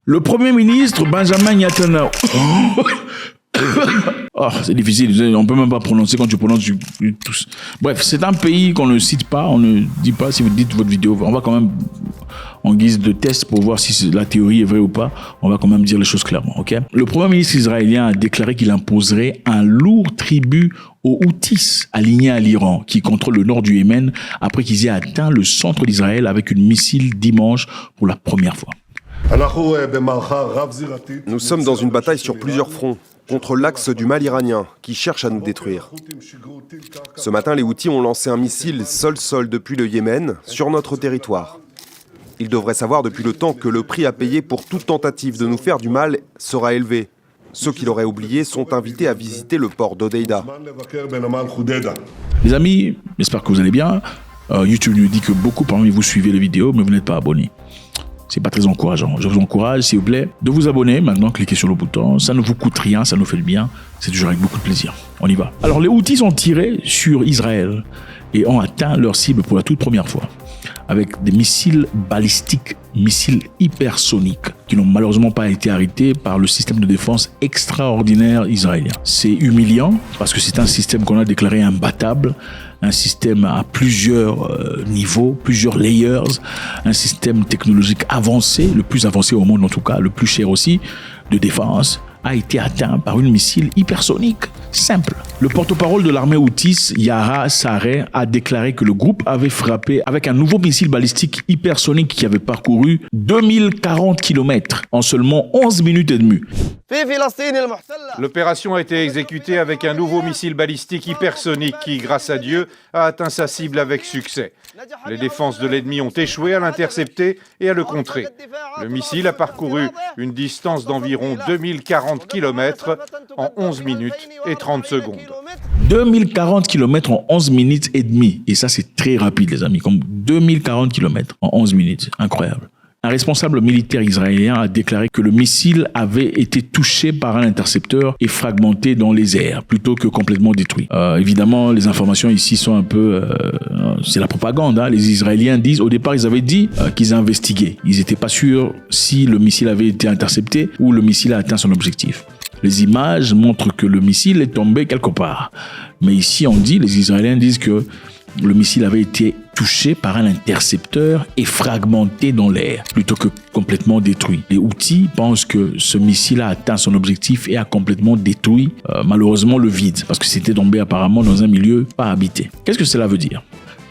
Le Premier ministre Benjamin Netanyahu. Oh, c'est difficile, on peut même pas prononcer quand tu prononces tous. Bref, c'est un pays qu'on ne cite pas, on ne dit pas si vous dites votre vidéo. On va quand même, en guise de test pour voir si la théorie est vraie ou pas, on va quand même dire les choses clairement, ok? Le Premier ministre israélien a déclaré qu'il imposerait un lourd tribut aux Houthis alignés à l'Iran, qui contrôlent le nord du Yémen, après qu'ils aient atteint le centre d'Israël avec une missile dimanche pour la première fois. Nous sommes dans une bataille sur plusieurs fronts, contre l'axe du mal iranien, qui cherche à nous détruire. Ce matin, les Houthis ont lancé un missile sol-sol depuis le Yémen, sur notre territoire. Ils devraient savoir depuis le temps que le prix à payer pour toute tentative de nous faire du mal sera élevé. Ceux qui l'auraient oublié sont invités à visiter le port d'Hodeïda. Les amis, j'espère que vous allez bien. YouTube nous dit que beaucoup parmi vous suivez les vidéos, mais vous n'êtes pas abonnés. C'est pas très encourageant. Je vous encourage, s'il vous plaît, de vous abonner. Maintenant, cliquez sur le bouton. Ça ne vous coûte rien, ça nous fait du bien. C'est toujours avec beaucoup de plaisir. On y va. Alors, les Houthis ont tiré sur Israël et ont atteint leur cible pour la toute première fois avec des missiles balistiques, missiles hypersoniques, qui n'ont malheureusement pas été arrêtés par le système de défense extraordinaire israélien. C'est humiliant parce que c'est un système qu'on a déclaré imbattable, un système à plusieurs niveaux, plusieurs layers, un système technologique avancé, le plus avancé au monde en tout cas, le plus cher aussi, de défense, a été atteint par une missile hypersonique simple. Le porte-parole de l'armée Houthis, Yahya Saree, a déclaré que le groupe avait frappé avec un nouveau missile balistique hypersonique qui avait parcouru 2040 km en seulement 11 minutes et demie. L'opération a été exécutée avec un nouveau missile balistique hypersonique qui, grâce à Dieu, a atteint sa cible avec succès. Les défenses de l'ennemi ont échoué à l'intercepter et à le contrer. Le missile a parcouru une distance d'environ 2040 km en 11 minutes et 30 secondes. 2040 km en 11 minutes et demie. Et ça, c'est très rapide, les amis. Comme 2040 km en 11 minutes. Incroyable. Un responsable militaire israélien a déclaré que le missile avait été touché par un intercepteur et fragmenté dans les airs, plutôt que complètement détruit. Évidemment, les informations ici sont un peu... c'est la propagande. Hein. Les Israéliens disent... Au départ, ils avaient dit qu'ils investiguaient. Ils n'étaient pas sûrs si le missile avait été intercepté ou le missile a atteint son objectif. Les images montrent que le missile est tombé quelque part. Mais ici, on dit, les Israéliens disent que le missile avait été touché par un intercepteur et fragmenté dans l'air, plutôt que complètement détruit. Les Houthis pensent que ce missile a atteint son objectif et a complètement détruit, malheureusement, le vide, parce que c'était tombé apparemment dans un milieu pas habité. Qu'est-ce que cela veut dire ?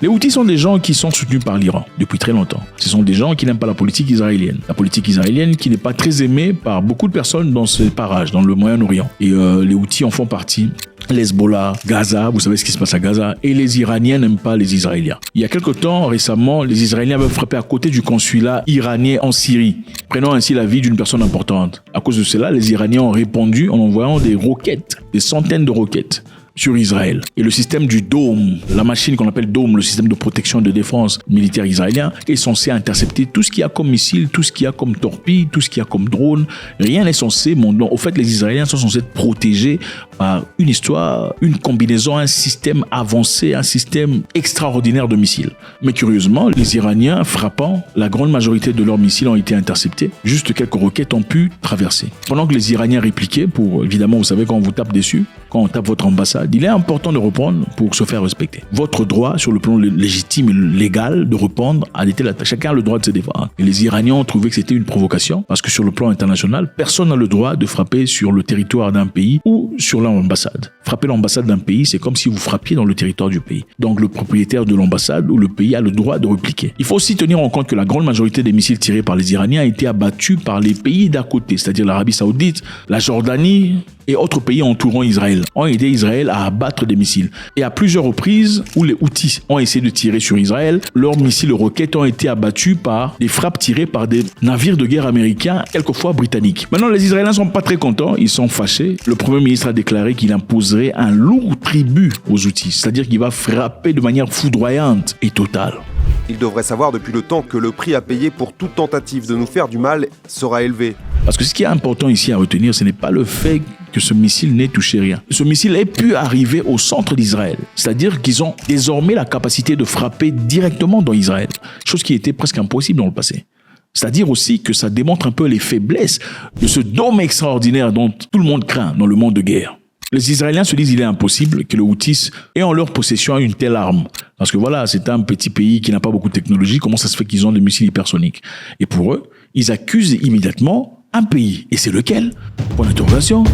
Les Houthis sont des gens qui sont soutenus par l'Iran depuis très longtemps. Ce sont des gens qui n'aiment pas la politique israélienne. La politique israélienne qui n'est pas très aimée par beaucoup de personnes dans ces parages, dans le Moyen-Orient. Et les Houthis en font partie. L'Hezbollah, Gaza, vous savez ce qui se passe à Gaza. Et les Iraniens n'aiment pas les Israéliens. Il y a quelque temps, récemment, les Israéliens avaient frappé à côté du consulat iranien en Syrie, prenant ainsi la vie d'une personne importante. À cause de cela, les Iraniens ont répondu en envoyant des roquettes, des centaines de roquettes sur Israël. Et le système du Dome, la machine qu'on appelle Dome, le système de protection et de défense militaire israélien, est censé intercepter tout ce qu'il y a comme missile, tout ce qu'il y a comme torpille, tout ce qu'il y a comme drone. Rien n'est censé, au fait, les Israéliens sont censés être protégés par une histoire, une combinaison, un système avancé, un système extraordinaire de missiles. Mais curieusement, les Iraniens frappant, la grande majorité de leurs missiles ont été interceptés. Juste quelques roquettes ont pu traverser. Pendant que les Iraniens répliquaient pour, évidemment, vous savez, quand on vous tape dessus, quand on tape votre ambassade, il est important de répondre pour se faire respecter. Votre droit, sur le plan légitime et légal, de répondre à des telles attaques. Chacun a le droit de se défendre. Et les Iraniens ont trouvé que c'était une provocation, parce que sur le plan international, personne n'a le droit de frapper sur le territoire d'un pays ou sur l'ambassade. Frapper l'ambassade d'un pays, c'est comme si vous frappiez dans le territoire du pays. Donc le propriétaire de l'ambassade ou le pays a le droit de répliquer. Il faut aussi tenir en compte que la grande majorité des missiles tirés par les Iraniens a été abattus par les pays d'à côté, c'est-à-dire l'Arabie Saoudite, la Jordanie et autres pays entourant Israël, ont aidé Israël à abattre des missiles. Et à plusieurs reprises où les Houthis ont essayé de tirer sur Israël, leurs missiles roquettes ont été abattus par des frappes tirées par des navires de guerre américains, quelquefois britanniques. Maintenant, les Israéliens sont pas très contents, ils sont fâchés. Le Premier ministre a déclaré qu'il imposerait un lourd tribut aux Houthis, c'est-à-dire qu'il va frapper de manière foudroyante et totale. Ils devraient savoir depuis le temps que le prix à payer pour toute tentative de nous faire du mal sera élevé. Parce que ce qui est important ici à retenir, ce n'est pas le fait que ce missile n'ait touché rien. Ce missile ait pu arriver au centre d'Israël. C'est-à-dire qu'ils ont désormais la capacité de frapper directement dans Israël. Chose qui était presque impossible dans le passé. C'est-à-dire aussi que ça démontre un peu les faiblesses de ce dôme extraordinaire dont tout le monde craint dans le monde de guerre. Les Israéliens se disent qu'il est impossible que les Houthis aient en leur possession une telle arme. Parce que voilà, c'est un petit pays qui n'a pas beaucoup de technologie. Comment ça se fait qu'ils ont des missiles hypersoniques? Et pour eux, ils accusent immédiatement un pays. Et c'est lequel? Point d'interrogation.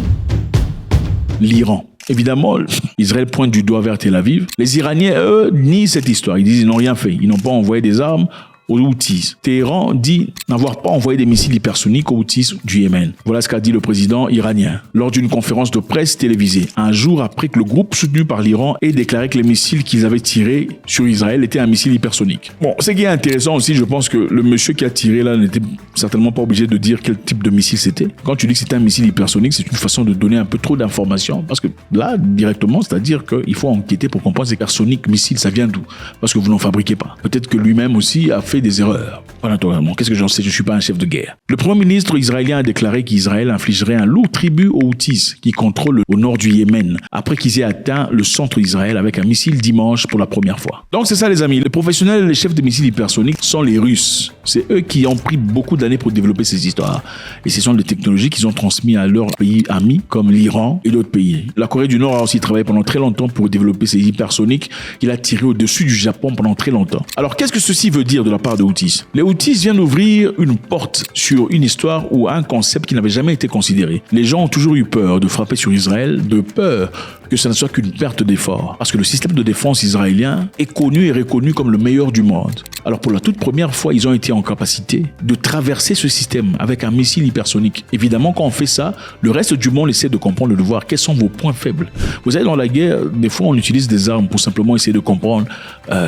L'Iran. Évidemment, Israël pointe du doigt vers Tel Aviv. Les Iraniens, eux, nient cette histoire. Ils disent qu'ils n'ont rien fait. Ils n'ont pas envoyé des armes aux Houthis. Téhéran dit n'avoir pas envoyé des missiles hypersoniques aux Houthis du Yémen. Voilà ce qu'a dit le président iranien lors d'une conférence de presse télévisée, un jour après que le groupe soutenu par l'Iran ait déclaré que les missiles qu'ils avaient tirés sur Israël étaient un missile hypersonique. Bon, ce qui est intéressant aussi, je pense que le monsieur qui a tiré là n'était certainement pas obligé de dire quel type de missile c'était. Quand tu dis que c'était un missile hypersonique, c'est une façon de donner un peu trop d'informations, parce que là, directement, c'est-à-dire qu'il faut enquêter pour comprendre ces hypersoniques missiles, ça vient d'où? Parce que vous n'en fabriquez pas. Peut-être que lui-même aussi a fait des erreurs. Voilà, qu'est-ce que j'en sais? Je ne suis pas un chef de guerre. Le premier ministre israélien a déclaré qu'Israël infligerait un lourd tribut aux Houthis qui contrôlent au nord du Yémen après qu'ils aient atteint le centre d'Israël avec un missile dimanche pour la première fois. Donc c'est ça les amis, les professionnels et les chefs de missiles hypersoniques sont les Russes. C'est eux qui ont pris beaucoup d'années pour développer ces histoires. Et ce sont des technologies qu'ils ont transmises à leurs pays amis comme l'Iran et d'autres pays. La Corée du Nord a aussi travaillé pendant très longtemps pour développer ces hypersoniques qu'il a tirés au-dessus du Japon pendant très longtemps. Alors qu'est-ce que ceci veut dire de la part de Houthis? Les Houthis viennent d'ouvrir une porte sur une histoire ou un concept qui n'avait jamais été considéré. Les gens ont toujours eu peur de frapper sur Israël, de peur que ce ne soit qu'une perte d'effort. Parce que le système de défense israélien est connu et reconnu comme le meilleur du monde. Alors pour la toute première fois, ils ont été en capacité de traverser ce système avec un missile hypersonique. Évidemment, quand on fait ça, le reste du monde essaie de comprendre, de voir quels sont vos points faibles. Vous savez, dans la guerre, des fois, on utilise des armes pour simplement essayer de comprendre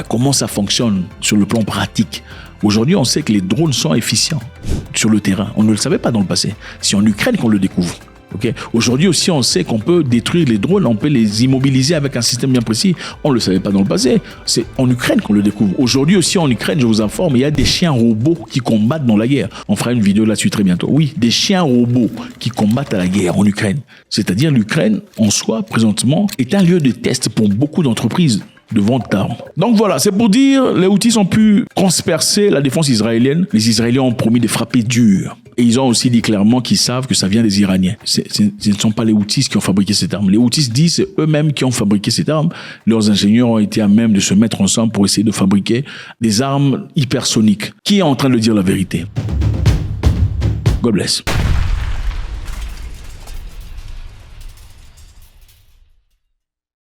comment ça fonctionne sur le plan pratique. Aujourd'hui, on sait que les drones sont efficients sur le terrain. On ne le savait pas dans le passé. C'est en Ukraine qu'on le découvre. Okay. Aujourd'hui aussi, on sait qu'on peut détruire les drones, on peut les immobiliser avec un système bien précis. On ne le savait pas dans le passé. C'est en Ukraine qu'on le découvre. Aujourd'hui aussi, en Ukraine, je vous informe, il y a des chiens robots qui combattent dans la guerre. On fera une vidéo là-dessus très bientôt. Oui, des chiens robots qui combattent à la guerre en Ukraine. C'est-à-dire l'Ukraine, en soi, présentement, est un lieu de test pour beaucoup d'entreprises de vente d'armes. Donc voilà, c'est pour dire, les Houthis ont pu transpercer la défense israélienne. Les Israéliens ont promis de frapper dur. Et ils ont aussi dit clairement qu'ils savent que ça vient des Iraniens. Ce ne sont pas les Houthis qui ont fabriqué cette arme. Les Houthis disent c'est eux-mêmes qui ont fabriqué cette arme. Leurs ingénieurs ont été à même de se mettre ensemble pour essayer de fabriquer des armes hypersoniques. Qui est en train de dire la vérité? God bless.